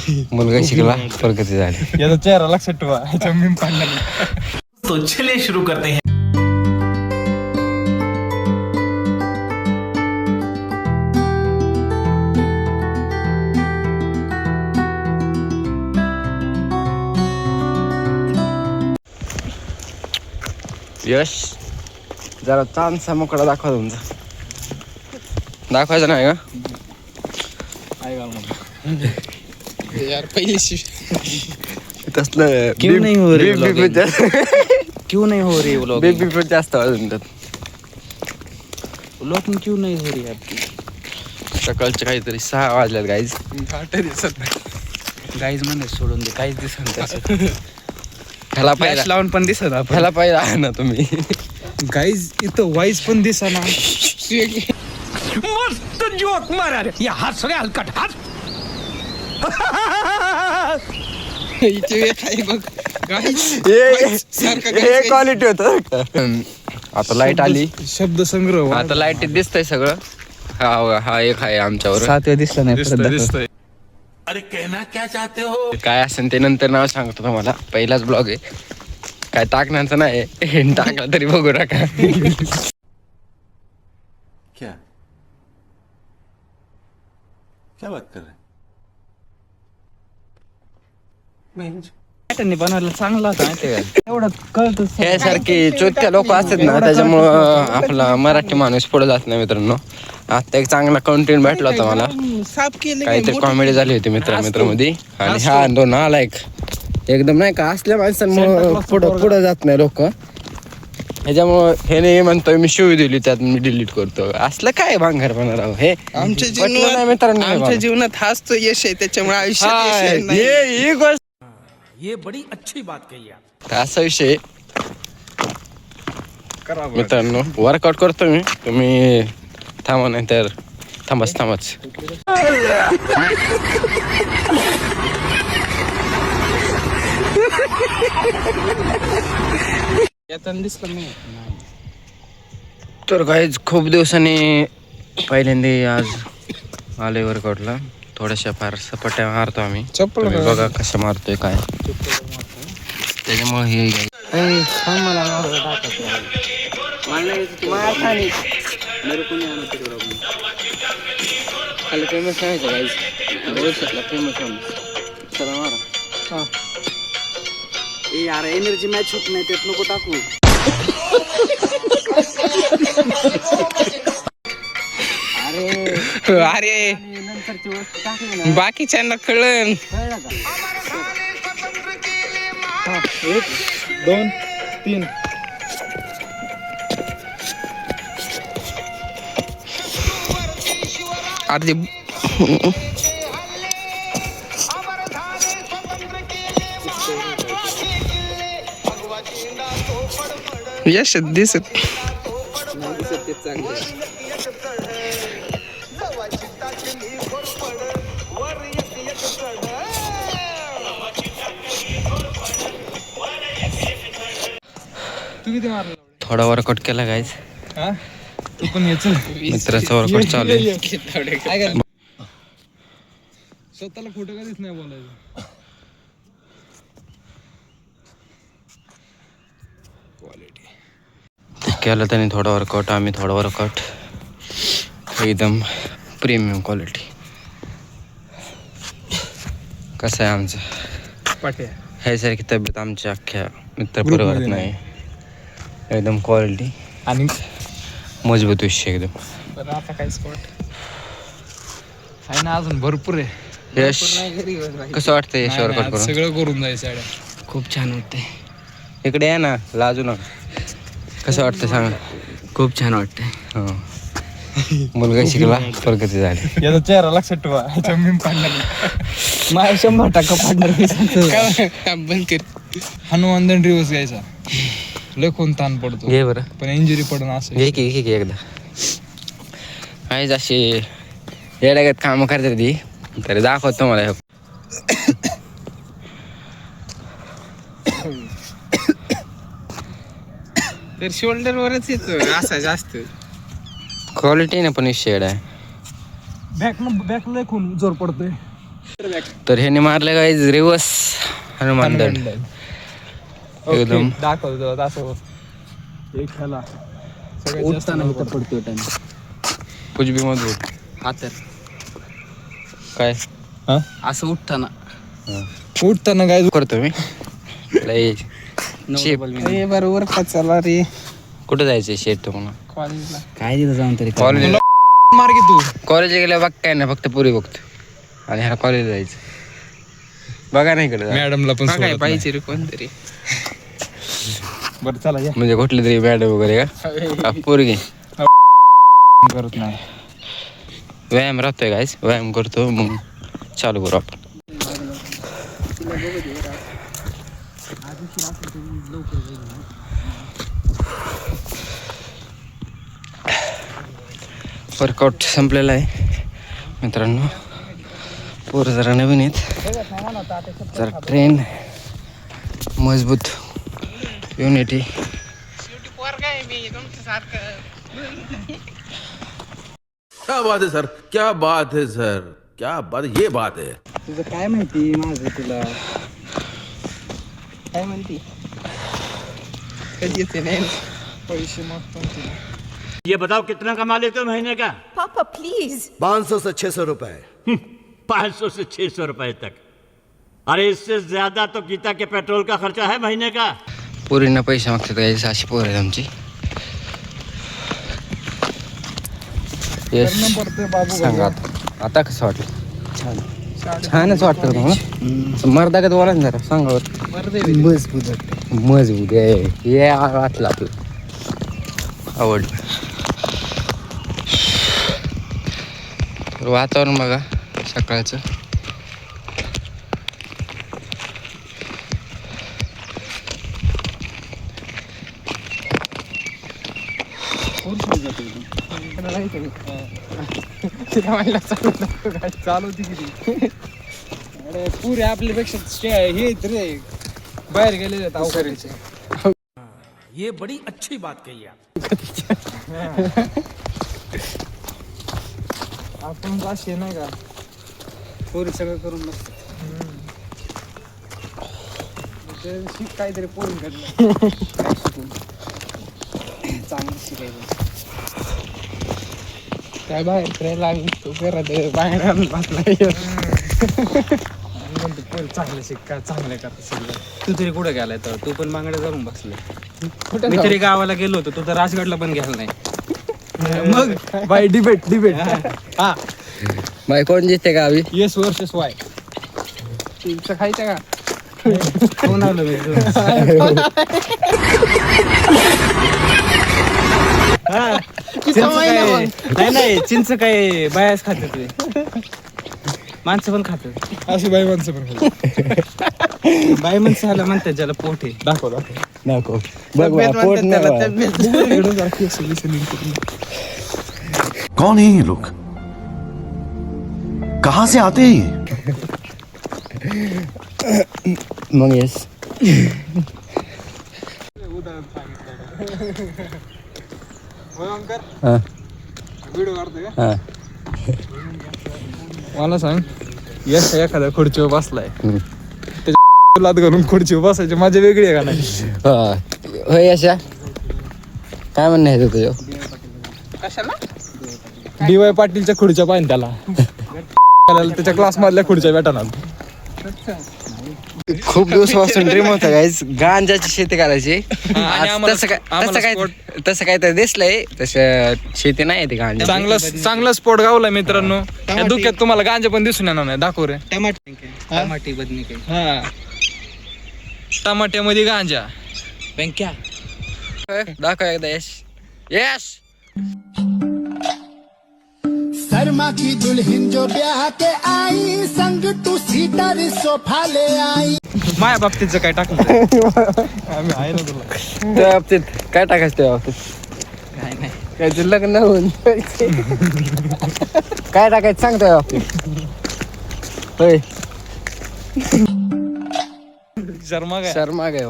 मुलगा शिकला प्रगती झाली. याचा चेहरा लक्षात ठेवा. मी पाडणार. तो चलिए शुरू करते हैं. यश जरा चांदसा मोकळा दाखवा तुमचा. दाखवायचा नाही का? यार पहिली तसलं क्यों नहीं हो रही क्यों नहीं हो रही व्लॉगिंग? बेबी पण जास्त आवाज म्हणतात. व्लॉगिंग क्यों नहीं हो रही आपकी? सकाळचे काहीतरी 6 वाजल्यात गाईज. दिसत नाही. गाईज मध्ये सोडून दे, काहीच दिसत नाही. ह्याला फ्लॅश पाहिजे, लावून पण दिसत आपण. ह्याला पाहिजे आहे ना तुम्ही. गाईज इथं वाईस पण दिसा ना. मस्त जोक मारा रे. या हस रे हलकट हस. हे क्वालिटी होत. आता लाईट आली. शब्द संग्रह. आता लाईट दिसतंय सगळं. हा एक आहे आमच्यावर. 7 दिसला नाही. दिसतंय. अरे कहना क्या चाहते हो? काय असेल ते नंतर नाव सांगतो तुम्हाला. पहिलाच ब्लॉग आहे, काय टाकण्याचं नाही. टाकला तरी बघू नका. क्या क्या बात कर रहे हैं? त्यांनी बनवायला चांगला होता माहिती का? एवढं कळतं. हे सारखी चोत्या लोक असतात ना, त्याच्यामुळं आपला मराठी माणूस पुढे जात नाही. मित्रांनो, आता एक चांगला कंटेंट भेटला होता मला. साफ केले काहीतरी कॉमेडी झाली होती मित्र मध्ये. आणि हा दोन लाईक एकदम नाही का असल्या माणसांमुळे पुढं जात नाही लोक. ह्याच्यामुळं हे नाही म्हणतोय मी शिवी दिली त्यात मी डिलीट करतो. असलं काय भांगरपणा राव हे. आमच्या पटलं नाही मित्रांनो. आमच्या जीवनात हाच तो यश आहे, त्याच्यामुळे आयुष्यात यश आहे. नाही. ही गोष्ट ये बड़ी अच्छी बात कही आप. असा विषय मित्रांनो. वर्कआउट करतो मी, तुम्ही थांबा नाही तर थांबच. दिसलं नाही. तर काहीच खूप दिवसांनी पहिल्यांदा आज आले वर्कआउटला. थोड्याशा फार सपाट्या मारतो आम्ही. तुम्ही बघा कसं मारतोय काय. त्याच्यामुळे हे फेमस नाही गाईज. फेमस चला मारा. यार एनर्जी मॅच होत नाही, त्यात नको टाकू. अरे बाकीच्यांना कळलं. 1 2 3. अरे यश दिसत. थोडा वर्कआउट केला गाईज. तू पण याच मित्राचा वर्कआउट चालू आहे. स्वतःला खोटं कधीच नाही बोलायचं. केलं त्याने थोडा वर्कआउट, आम्ही थोडा वर्कआउट. एकदम प्रीमियम क्वालिटी. कसं आहे आमचं पाट्या ह्यासारखी तब्येत आमच्या अख्ख्या मित्रपरिवारात नाही. एकदम क्वालिटी आणि मजबूत विषय एकदम. बरं आता काय स्पॉट आहे ना अजून भरपूर आहे. यश कसं वाटतं यश वर्कआउट करून? सगळं करून जायचं. खूप छान वाटतंय. इकडे या ना, लाजू नका. कसं वाटतं सांगा? खूप छान वाटतंय. हो, मुलगा शिकला प्रगती झाली. याचा चेहरा लक्षात ठेवा. मी पाडणार. माझ्या 100% पार्टनर. काम बंद कर. हनुमान दंड रिवर्स घ्यायचा. लय कोण ताण पडतो. घे बरं. पण इंजुरी पडून असं घे की एकदा. काहीच अशी येड्यागत कामं करतात ती. तरी दाखवतो मला. तर शोल्डर वरच येतो असा जास्त. क्वालिटी ना पण विषय आहे. बॅक लय खून जोर पडतोय. तर ह्याने मारले काय रिवर्स हनुमान दंड एकदम दाखवतो असं एक ह्याला उठताना इथं पडतो कुछ भी मजबूत हा तर काय असं उठताना उठताना काय करतो मी लय शेप बरोबर चला रे कुठं जायचं शेट तुम्हाला कॉलेजला काय तिथं जाऊन तरी कॉलेज मार की तू कॉलेज गेल्या बघ काय ना फक्त पुरी बघतो आणि ह्याला कॉलेज जायचं बघा नाही इकडे मॅडमला पण काय पाहिजे रे कोणतरी बरं चला या म्हणजे कुठली तरी मॅडम वगैरे का पोरगी करत नाही व्यायाम राहतोय गायस व्यायाम करतो मग चालू करू आपण वर्कआउट संपलेला आहे मित्रांनो पोरं जरा नवीन आहेत जरा ट्रेन मजबूत युनिटी क्या बात है सर, क्या बात है सर, क्या बात, ये बात है. तुझं काय माहिती माझं तुला काय म्हणती कधी येते नाही पैसे मागतो ये बताओ कितना कमा लेते हो महीने का? पापा प्लीज 500 से 600 रुपए 500 से 600 रुपए तक. अरे इससे ज्यादा तो गीता के पेट्रोल का खर्चा है महीने का. पोरींना पैसे मागतात गायस अशी पोरं आहेत आमची यस सांगा आता कसं वाटलं छानच वाटतं का तुम्हाला मर्दागत बोला ना जरा सांगा मजबूत आहे हे वाटलं आपलं आवडलं वातावरण बघा सकाळचं चालू होती किती अरे पुरे आपल्यापेक्षा हे रे बाहेर गेलेले आहेत अवकाळीचे ये बड़ी अच्छी बात कही आप. आपण असे नाही का पोरी सगळं करून बसतात शिक काहीतरी पोरी करणार चांगलं शिकायचं काय बाहेर फिरायला आम्ही तो करत बाहेर आणून बसला चांगलं शिक चांगलं करत सगळं तू तरी कुठे गेलाय तर तू पण मागडे जाऊन बसले मी तरी गावाला गेलो होतो तू तर राजगडला पण गेला नाही मग बाय डिबेट हा बाई कोण जिथे गावी येस वर्सेस वाय चिप्स खायचं का कोण आलो मी नाही चिंच काय बायाच खात ते माणसं पण खातात अशी बाई माणसं पण बाई माणसं ह्याला म्हणतात ज्याला पोट आहे दाखव नको बघ बा, पोट नाही कौन है ये लोग कहां से आते हैं ये मग येस हा व्हिडिओ काढतोय का हा मला सांग यश एखाद्या खुर्चीवर बसलाय त्याच्या लात घालून खुर्चीवर बसायची मजा वेगळी आहे का नाही हा होय अशा काय म्हणणं आहे तुझं डी.वाय. पाटीलच्या खुर्च्या पाहिजे त्याला त्याच्या क्लास मधल्या खुर्च्या भेटणार खूप दिवसापासून ड्रीम होता गाईज गांजाची शेती करायची तसं काय तर दिसलंय तसं शेती नाही ती गांजा चांगला स्पॉट गावला मित्रांनो या दुःखात तुम्हाला गांजा पण दिसून येणार नाही दाखव रे टमाटी बदनी काय हा टमाट्यामध्ये गांजा बँक्या दाखव एकदा यश यश शर्मा की दुल्हन जो ब्याह के आई संग तू सीटर सोफा ले आई माझ्या बाबतीतचं काय टाकलं आम्ही आहे ना तुला त्या बाबतीत काय टाकायचं त्या बाबतीत काय नाही काय ते लग्न होऊन काय टाकायचं सांग त्या बाबतीत होय शर्मा काय शर्मा काय